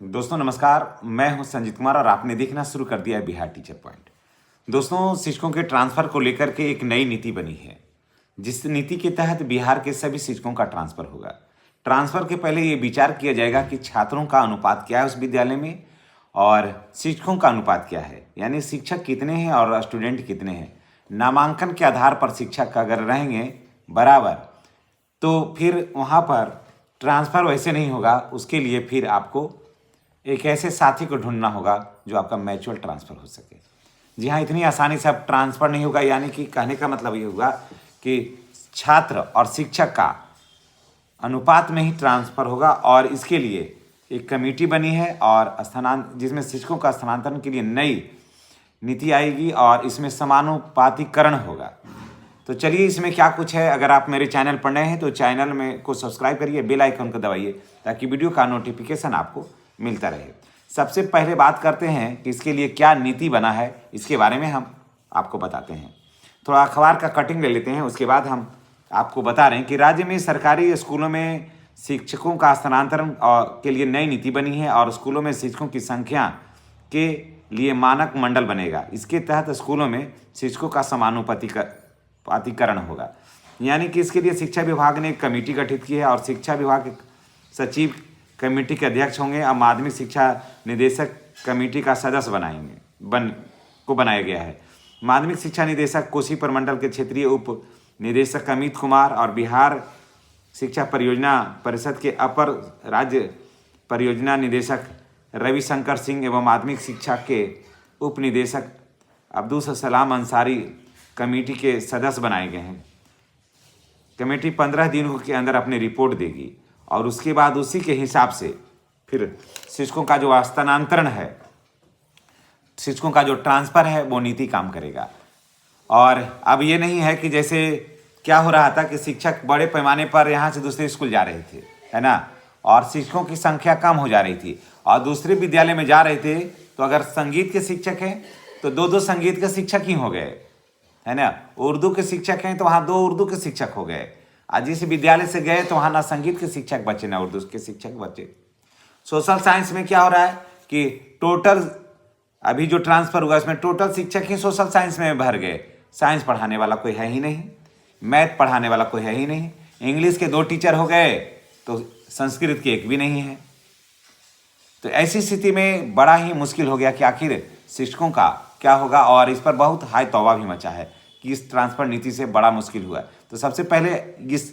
दोस्तों नमस्कार, मैं हूं संजीत कुमार और आपने देखना शुरू कर दिया है बिहार टीचर पॉइंट। दोस्तों, शिक्षकों के ट्रांसफ़र को लेकर के एक नई नीति बनी है, जिस नीति के तहत बिहार के सभी शिक्षकों का ट्रांसफ़र होगा। ट्रांसफ़र के पहले ये विचार किया जाएगा कि छात्रों का अनुपात क्या है उस विद्यालय में और शिक्षकों का अनुपात क्या है, यानी शिक्षक कितने हैं और स्टूडेंट कितने हैं। नामांकन के आधार पर शिक्षक अगर रहेंगे बराबर, तो फिर वहाँ पर ट्रांसफ़र वैसे नहीं होगा। उसके लिए फिर आपको एक ऐसे साथी को ढूंढना होगा जो आपका म्यूचुअल ट्रांसफ़र हो सके। जी हाँ, इतनी आसानी से अब ट्रांसफ़र नहीं होगा, यानी कि कहने का मतलब ये होगा कि छात्र और शिक्षक का अनुपात में ही ट्रांसफ़र होगा और इसके लिए एक कमेटी बनी है और जिसमें शिक्षकों का स्थानांतरण के लिए नई नीति आएगी और इसमें समानुपातिकरण होगा। तो चलिए इसमें क्या कुछ है। अगर आप मेरे चैनल पर नए हैं तो चैनल में को सब्सक्राइब करिए, बेल आइकन को दबाइए ताकि वीडियो का नोटिफिकेशन आपको मिलता रहे। सबसे पहले बात करते हैं कि इसके लिए क्या नीति बना है, इसके बारे में हम आपको बताते हैं। थोड़ा अखबार का कटिंग ले लेते हैं, उसके बाद हम आपको बता रहे हैं कि राज्य में सरकारी स्कूलों में शिक्षकों का स्थानांतरण के लिए नई नीति बनी है और स्कूलों में शिक्षकों की संख्या के लिए मानक मंडल बनेगा। इसके तहत स्कूलों में शिक्षकों का समानुपातिकरण होगा, यानी कि इसके लिए शिक्षा विभाग ने एक कमेटी गठित की है और शिक्षा विभाग के सचिव कमेटी के अध्यक्ष होंगे और माध्यमिक शिक्षा निदेशक कमेटी का सदस्य बनाया गया है। माध्यमिक शिक्षा निदेशक कोसी प्रमंडल के क्षेत्रीय उप निदेशक अमित कुमार और बिहार शिक्षा परियोजना परिषद के अपर राज्य परियोजना निदेशक रविशंकर सिंह एवं माध्यमिक शिक्षा के उप निदेशक अब्दुल सलाम अंसारी कमेटी के सदस्य बनाए गए हैं। कमेटी 15 दिनों के अंदर अपनी रिपोर्ट देगी और उसके बाद उसी के हिसाब से फिर शिक्षकों का जो स्थानांतरण है, शिक्षकों का जो ट्रांसफ़र है, वो नीति काम करेगा। और अब ये नहीं है कि जैसे क्या हो रहा था कि शिक्षक बड़े पैमाने पर यहाँ से दूसरे स्कूल जा रहे थे, है ना, और शिक्षकों की संख्या कम हो जा रही थी और दूसरे विद्यालय में जा रहे थे तो अगर संगीत के शिक्षक हैं तो दो संगीत के शिक्षक ही हो गए, है ना। उर्दू के शिक्षक हैं तो वहाँ 2 उर्दू के शिक्षक हो गए। आज जिस विद्यालय से गए तो वहाँ ना संगीत के शिक्षक बचे ना उर्दू के शिक्षक बचे। सोशल साइंस में क्या हो रहा है कि टोटल अभी जो ट्रांसफ़र हुआ इसमें टोटल शिक्षक ही सोशल साइंस में भर गए। साइंस पढ़ाने वाला कोई है ही नहीं, मैथ पढ़ाने वाला कोई है ही नहीं, इंग्लिश के 2 टीचर हो गए तो संस्कृत के 1 भी नहीं है। तो ऐसी स्थिति में बड़ा ही मुश्किल हो गया कि आखिर शिक्षकों का क्या होगा और इस पर बहुत हाई तौबा भी मचा है कि इस ट्रांसफ़र नीति से बड़ा मुश्किल हुआ। तो सबसे पहले इस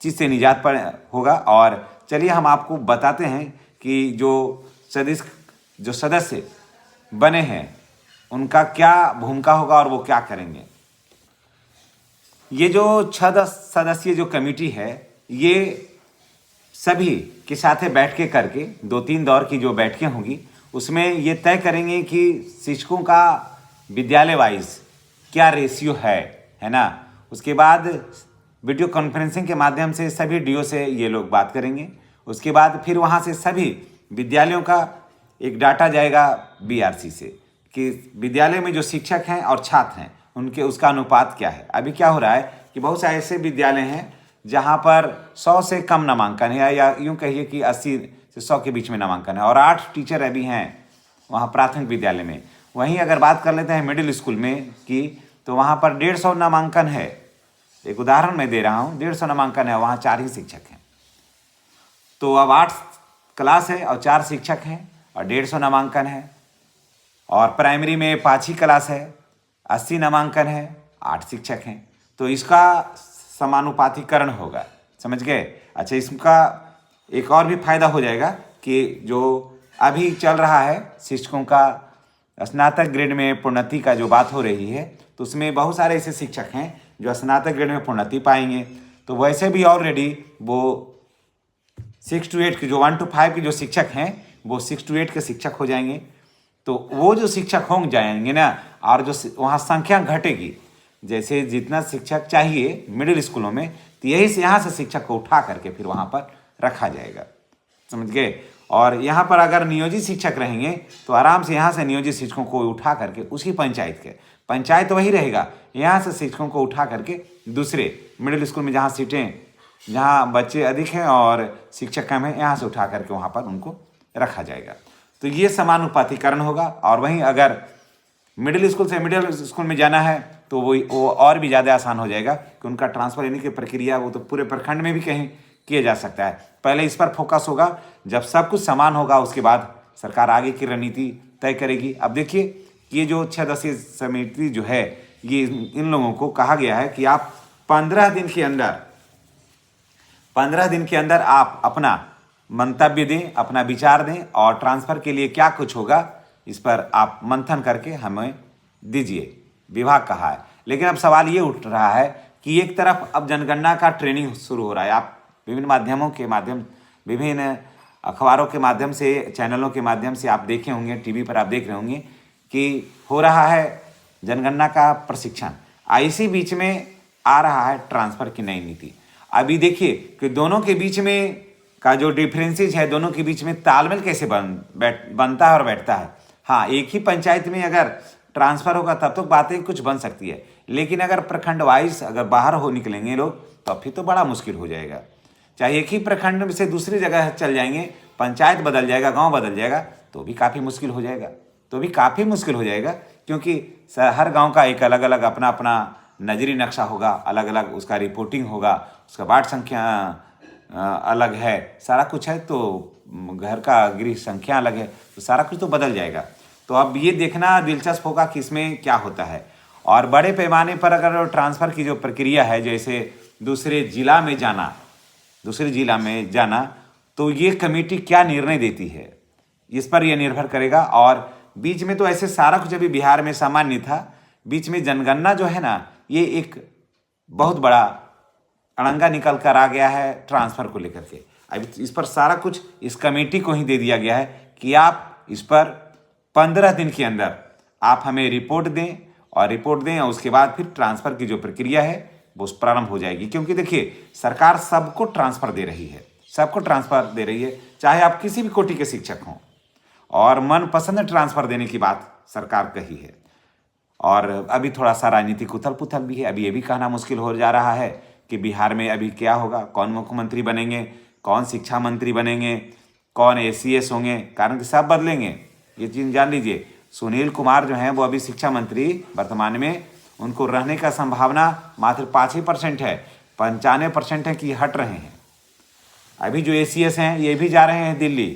चीज़ से निजात पर होगा और चलिए हम आपको बताते हैं कि जो सदस्य बने हैं उनका क्या भूमिका होगा और वो क्या करेंगे। ये जो 6 सदस्यीय जो कमेटी है, ये सभी के साथ बैठ के करके 2-3 दौर की जो बैठकें होंगी उसमें ये तय करेंगे कि शिक्षकों का विद्यालय वाइज क्या रेशियो है ना। उसके बाद वीडियो कॉन्फ्रेंसिंग के माध्यम से सभी डीओ से ये लोग बात करेंगे। उसके बाद फिर वहाँ से सभी विद्यालयों का एक डाटा जाएगा बीआरसी से कि विद्यालय में जो शिक्षक हैं और छात्र हैं उनके उसका अनुपात क्या है। अभी क्या हो रहा है कि बहुत से ऐसे विद्यालय हैं जहाँ पर 100 से कम नामांकन है, या यूँ कहिए कि 80 से 100 के बीच में नामांकन है और 8 टीचर अभी हैं वहाँ प्राथमिक विद्यालय में। वहीं अगर बात कर लेते हैं मिडिल स्कूल में की, तो वहाँ पर 150 नामांकन है। एक उदाहरण मैं दे रहा हूँ, 150 नामांकन है, वहाँ 4 ही शिक्षक हैं। तो अब 8 क्लास है और 4 शिक्षक हैं और 150 नामांकन है। और प्राइमरी में 5 ही क्लास है, 80 नामांकन है, 8 शिक्षक हैं। तो इसका समानुपातिकरण होगा, समझ गए। अच्छा, इसका एक और भी फायदा हो जाएगा कि जो अभी चल रहा है शिक्षकों का स्नातक ग्रेड में प्रोन्नति का जो बात हो रही है, तो उसमें बहुत सारे ऐसे शिक्षक हैं जो स्नातक ग्रेड में प्रोन्नति पाएंगे। तो वैसे भी ऑलरेडी वो 6 to 8 के जो 1 to 5 के जो शिक्षक हैं वो 6 to 8 के शिक्षक हो जाएंगे। तो वो जो शिक्षक हो जाएंगे ना, और जो वहाँ संख्या घटेगी, जैसे जितना शिक्षक चाहिए मिडिल स्कूलों में, तो यही से यहाँ से शिक्षक को उठा करके फिर वहाँ पर रखा जाएगा, समझ गए। और यहाँ पर अगर नियोजित शिक्षक रहेंगे तो आराम से यहाँ से नियोजित शिक्षकों को उठा करके उसी पंचायत वही रहेगा, यहाँ से शिक्षकों को उठा करके दूसरे मिडिल स्कूल में जहाँ सीटें, जहाँ बच्चे अधिक हैं और शिक्षक कम हैं, यहाँ से उठा करके वहाँ पर उनको रखा जाएगा। तो ये समानुपातिकरण होगा। और वहीं अगर मिडिल स्कूल से मिडिल स्कूल में जाना है तो वो और भी ज़्यादा आसान हो जाएगा कि उनका ट्रांसफ़र लेने की प्रक्रिया वो तो पूरे प्रखंड में भी कहीं किया जा सकता है। पहले इस पर फोकस होगा, जब सब कुछ समान होगा उसके बाद सरकार आगे की रणनीति तय करेगी। अब देखिए ये जो 6 सदस्यीय समिति जो है, ये इन लोगों को कहा गया है कि आप 15 दिन के अंदर आप अपना मंतव्य दें, अपना विचार दें और ट्रांसफ़र के लिए क्या कुछ होगा इस पर आप मंथन करके हमें दीजिए, विभाग कहा है। लेकिन अब सवाल ये उठ रहा है कि एक तरफ अब जनगणना का ट्रेनिंग शुरू हो रहा है। आप विभिन्न माध्यमों के माध्यम, विभिन्न अखबारों के माध्यम से, चैनलों के माध्यम से आप देखे होंगे, टीवी पर आप देख रहे होंगे कि हो रहा है जनगणना का प्रशिक्षण। इसी बीच में आ रहा है ट्रांसफ़र की नई नीति। अभी देखिए कि दोनों के बीच में का जो डिफरेंसेज है, दोनों के बीच में तालमेल कैसे बनता है और बैठता है। हाँ, एक ही पंचायत में अगर ट्रांसफ़र होगा तब तो बातें कुछ बन सकती है, लेकिन अगर प्रखंड वाइज अगर बाहर हो निकलेंगे लोग तो फिर तो बड़ा मुश्किल हो जाएगा। चाहे एक ही प्रखंड से दूसरी जगह चल जाएंगे, पंचायत बदल जाएगा, गांव बदल जाएगा, तो भी काफ़ी मुश्किल हो जाएगा, क्योंकि हर गांव का एक अलग अलग अपना अपना नजरी नक्शा होगा, अलग अलग उसका रिपोर्टिंग होगा, उसका वार्ड संख्या अलग है, सारा कुछ है, तो घर का गृह संख्या अलग है, तो सारा कुछ तो बदल जाएगा। तो अब ये देखना दिलचस्प होगा कि इसमें क्या होता है। और बड़े पैमाने पर अगर ट्रांसफ़र की जो प्रक्रिया है, जैसे दूसरे जिला में जाना, तो ये कमेटी क्या निर्णय देती है इस पर यह निर्भर करेगा। और बीच में तो ऐसे सारा कुछ अभी बिहार में सामान्य था, बीच में जनगणना जो है ना, ये एक बहुत बड़ा अड़ंगा निकल कर आ गया है ट्रांसफ़र को लेकर के। अब इस पर सारा कुछ इस कमेटी को ही दे दिया गया है कि आप इस पर 15 दिन के अंदर आप हमें रिपोर्ट दें और उसके बाद फिर ट्रांसफ़र की जो प्रक्रिया है वो प्रारंभ हो जाएगी। क्योंकि देखिए सरकार सबको ट्रांसफ़र दे रही है, चाहे आप किसी भी कोटि के शिक्षक हों, और मनपसंद ट्रांसफ़र देने की बात सरकार कही है। और अभी थोड़ा सा राजनीतिक उथल पुथल भी है। अभी ये भी कहना मुश्किल हो जा रहा है कि बिहार में अभी क्या होगा, कौन मुख्यमंत्री बनेंगे, कौन शिक्षा मंत्री बनेंगे, कौन ACS होंगे, कारण कि सब बदलेंगे। ये चीज़ जान लीजिए, सुनील कुमार जो हैं वो अभी शिक्षा मंत्री वर्तमान में, उनको रहने का संभावना मात्र 5% है, 95% है कि हट रहे हैं। अभी जो ACS हैं ये भी जा रहे हैं दिल्ली,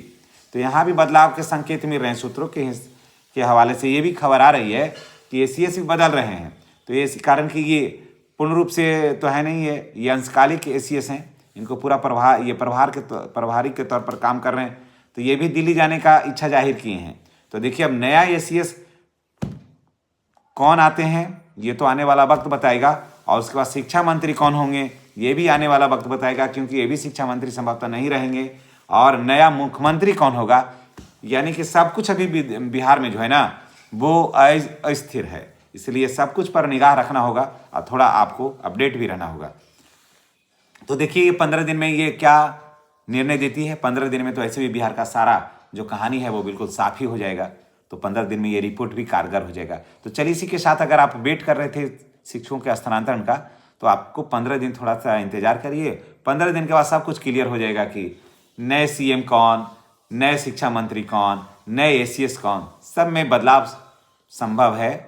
तो यहाँ भी बदलाव के संकेत मिल रहे हैं। सूत्रों के हवाले से ये भी खबर आ रही है कि ACS भी बदल रहे हैं। तो ये कारण कि ये पूर्ण रूप से तो है नहीं, ये अंशकालिक ACS हैं, इनको पूरा प्रभारी के तौर पर काम कर रहे हैं, तो ये भी दिल्ली जाने का इच्छा जाहिर किए हैं। तो देखिए अब नया ACS कौन आते हैं ये तो आने वाला वक्त बताएगा, और उसके बाद शिक्षा मंत्री कौन होंगे ये भी आने वाला वक्त बताएगा, क्योंकि ये भी शिक्षा मंत्री संभवतः नहीं रहेंगे। और नया मुख्यमंत्री कौन होगा, यानी कि सब कुछ अभी बिहार में जो है ना वो अस्थिर है, इसलिए सब कुछ पर निगाह रखना होगा और थोड़ा आपको अपडेट भी रहना होगा। तो देखिए 15 दिन में ये क्या निर्णय देती है। 15 दिन में तो ऐसे भी बिहार का सारा जो कहानी है वो बिल्कुल साफ ही हो जाएगा, तो 15 दिन में ये रिपोर्ट भी कारगर हो जाएगा। तो चलिए इसी के साथ अगर आप वेट कर रहे थे शिक्षकों के स्थानांतरण का, तो आपको 15 दिन थोड़ा सा इंतजार करिए। 15 दिन के बाद सब कुछ क्लियर हो जाएगा कि नए CM कौन, नए शिक्षा मंत्री कौन, नए ACS कौन, सब में बदलाव संभव है।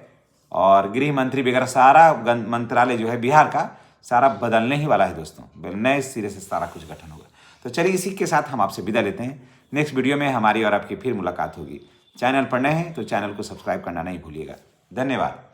और गृह मंत्री वगैरह सारा मंत्रालय जो है बिहार का सारा बदलने ही वाला है दोस्तों, नए सिरे से सारा कुछ गठन होगा। तो चलिए इसी के साथ हम आपसे विदा लेते हैं। नेक्स्ट वीडियो में हमारी और आपकी फिर मुलाकात होगी। चैनल पर नए हैं तो चैनल को सब्सक्राइब करना नहीं भूलिएगा। धन्यवाद।